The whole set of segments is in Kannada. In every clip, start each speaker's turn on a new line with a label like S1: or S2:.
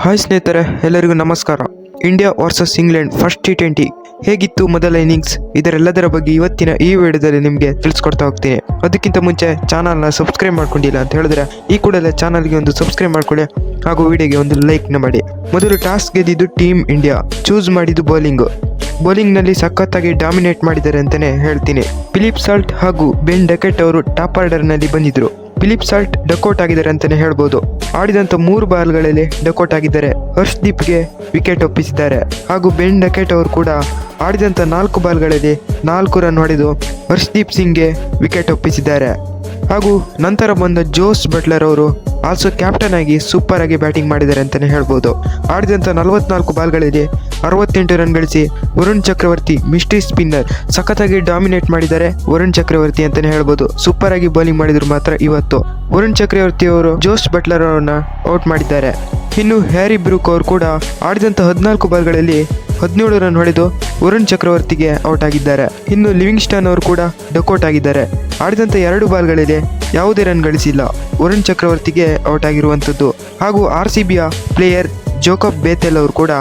S1: ಹಾಯ್ ಸ್ನೇಹಿತರೆ, ಎಲ್ಲರಿಗೂ ನಮಸ್ಕಾರ. India versus England first T20 ಹೇಗಿತ್ತು ಮೊದಲ ಇನ್ನಿಂಗ್ಸ್, ಇದರೆಲ್ಲದರ ಬಗ್ಗೆ ಇವತ್ತಿನ ಈ ವಿಡಿಯೋದಲ್ಲಿ ನಿಮಗೆ ತಿಳಿಸ್ಕೊಡ್ತಾ ಹೋಗ್ತೀನಿ. ಅದಕ್ಕಿಂತ ಮುಂಚೆ ಚಾನಲ್ನ ಸಬ್ಸ್ಕ್ರೈಬ್ ಮಾಡ್ಕೊಂಡಿಲ್ಲ ಅಂತ ಹೇಳಿದ್ರೆ ಈ ಕೂಡಲೇ ಚಾನಲ್ಗೆ ಒಂದು ಸಬ್ಸ್ಕ್ರೈಬ್ ಮಾಡ್ಕೊಳ್ಳಿ ಹಾಗೂ ವಿಡಿಯೋಗೆ ಒಂದು ಲೈಕ್ನ ಮಾಡಿ. ಮೊದಲು ಟಾಸ್ ಗೆದ್ದಿದ್ದು ಟೀಮ್ ಇಂಡಿಯಾ. ಚೂಸ್ ಮಾಡಿದ್ದು ಬೌಲಿಂಗ್ನಲ್ಲಿ ಸಖತ್ತಾಗಿ ಡಾಮಿನೇಟ್ ಮಾಡಿದ್ದಾರೆ ಅಂತಲೇ ಹೇಳ್ತೀನಿ. ಫಿಲಿಪ್ ಸಾಲ್ಟ್ ಹಾಗೂ ಬೆನ್ ಡಕೆಟ್ ಅವರು ಟಾಪ್ ಆರ್ಡರ್ನಲ್ಲಿ ಬಂದಿದ್ರು. ಫಿಲಿಪ್ ಸಾಲ್ಟ್ ಡಕೌಟ್ ಆಗಿದ್ದಾರೆ ಅಂತಲೇ ಹೇಳ್ಬೋದು. ಆಡಿದಂಥ 3 ಬಾಲ್ಗಳಲ್ಲಿ ಡಕೌಟ್ ಆಗಿದ್ದಾರೆ. ಹರ್ಷ್ದೀಪ್ಗೆ ವಿಕೆಟ್ ಒಪ್ಪಿಸಿದ್ದಾರೆ ಹಾಗೂ ಬೆನ್ ಡಕೆಟ್ ಅವರು ಕೂಡ ಆಡಿದಂಥ 4 ಬಾಲ್ಗಳಲ್ಲಿ 4 ರನ್ ಹೊಡೆದು ಹರ್ಷ್ದೀಪ್ ಸಿಂಗ್ಗೆ ವಿಕೆಟ್ ಒಪ್ಪಿಸಿದ್ದಾರೆ. ಹಾಗೂ ನಂತರ ಬಂದ ಜೋಸ್ ಬಟ್ಲರ್ ಅವರು ಆಲ್ಸೋ ಕ್ಯಾಪ್ಟನ್ ಆಗಿ ಸೂಪರ್ ಆಗಿ ಬ್ಯಾಟಿಂಗ್ ಮಾಡಿದ್ದಾರೆ ಅಂತಲೇ ಹೇಳ್ಬೋದು. ಆಡಿದಂಥ 44 ಬಾಲ್ಗಳಲ್ಲಿ 68 ರನ್ ಗಳಿಸಿ ವರುಣ್ ಚಕ್ರವರ್ತಿ ಮಿಸ್ಟ್ರಿ ಸ್ಪಿನ್ನರ್ ಸಖತ್ತಾಗಿ ಡಾಮಿನೇಟ್ ಮಾಡಿದ್ದಾರೆ. ವರುಣ್ ಚಕ್ರವರ್ತಿ ಅಂತಲೇ ಹೇಳ್ಬೋದು. ಸೂಪರ್ ಆಗಿ ಬೌಲಿಂಗ್ ಮಾಡಿದ್ರು ಮಾತ್ರ ಇವತ್ತು. ವರುಣ್ ಚಕ್ರವರ್ತಿ ಅವರು ಜೋಸ್ ಬಟ್ಲರ್ ಅವರನ್ನ ಔಟ್ ಮಾಡಿದ್ದಾರೆ. ಇನ್ನು ಹ್ಯಾರಿ ಬ್ರೂಕ್ ಅವರು ಕೂಡ ಆಡಿದಂಥ 14 ಬಾಲ್ಗಳಲ್ಲಿ 17 ರನ್ ಹೊಡೆದು ವರುಣ್ ಚಕ್ರವರ್ತಿಗೆ ಔಟ್ ಆಗಿದ್ದಾರೆ. ಇನ್ನು ಲಿವಿಂಗ್ಸ್ಟನ್ ಅವರು ಕೂಡ ಡಕೌಟ್ ಆಗಿದ್ದಾರೆ. ಆಡಿದಂಥ 2 ಬಾಲ್ಗಳಲ್ಲಿ ಯಾವುದೇ ರನ್ ಗಳಿಸಿಲ್ಲ. ವರುಣ್ ಚಕ್ರವರ್ತಿಗೆ ಔಟ್ ಆಗಿರುವಂಥದ್ದು. ಹಾಗೂ RCBಯ ಪ್ಲೇಯರ್ ಜೋಕಬ್ ಬೇಥೆಲ್ ಅವರು ಕೂಡ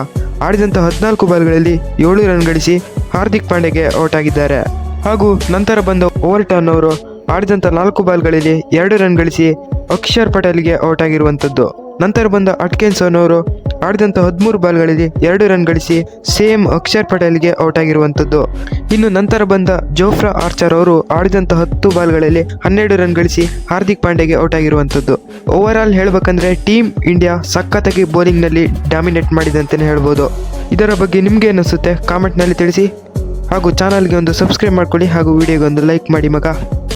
S1: ಆಡಿದಂಥ 14 ಬಾಲ್ಗಳಲ್ಲಿ 7 ರನ್ ಗಳಿಸಿ ಹಾರ್ದಿಕ್ ಪಾಂಡೆಗೆ ಔಟ್ ಆಗಿದ್ದಾರೆ. ಹಾಗೂ ನಂತರ ಬಂದ ಓವರ್ಟನ್ ಅವರು ಆಡಿದಂಥ 4 ಬಾಲ್ಗಳಲ್ಲಿ 2 ರನ್ ಗಳಿಸಿ ಅಕ್ಷರ್ ಪಟೇಲ್ಗೆ ಔಟ್ ಆಗಿರುವಂಥದ್ದು. ನಂತರ ಬಂದ ಅಟ್ಕಿನ್ಸನ್ ಅವರು ಆಡಿದಂಥ 13 ಬಾಲ್ಗಳಲ್ಲಿ 2 ರನ್ ಗಳಿಸಿ ಸೇಮ್ ಅಕ್ಷರ್ ಪಟೇಲ್ಗೆ ಔಟ್ ಆಗಿರುವಂಥದ್ದು. ಇನ್ನು ನಂತರ ಬಂದ ಜೋಫ್ರಾ ಆರ್ಚರ್ ಅವರು ಆಡಿದಂಥ 10 ಬಾಲ್ಗಳಲ್ಲಿ 12 ರನ್ ಗಳಿಸಿ ಹಾರ್ದಿಕ್ ಪಾಂಡೆಗೆ ಔಟ್ ಆಗಿರುವಂಥದ್ದು. ಓವರ್ ಆಲ್ ಹೇಳ್ಬೇಕಂದ್ರೆ ಟೀಮ್ ಇಂಡಿಯಾ ಸಖತ್ತಾಗಿ ಬೌಲಿಂಗ್ನಲ್ಲಿ ಡಾಮಿನೇಟ್ ಮಾಡಿದೆ ಅಂತಲೇ ಹೇಳ್ಬೋದು. ಇದರ ಬಗ್ಗೆ ನಿಮ್ಗೆ ಅನಿಸುತ್ತೆ ಕಾಮೆಂಟ್ನಲ್ಲಿ ತಿಳಿಸಿ ಹಾಗೂ ಚಾನಲ್ಗೆ ಒಂದು ಸಬ್ಸ್ಕ್ರೈಬ್ ಮಾಡ್ಕೊಳ್ಳಿ ಹಾಗೂ ವಿಡಿಯೋಗೆ ಒಂದು ಲೈಕ್ ಮಾಡಿ ಮಗ.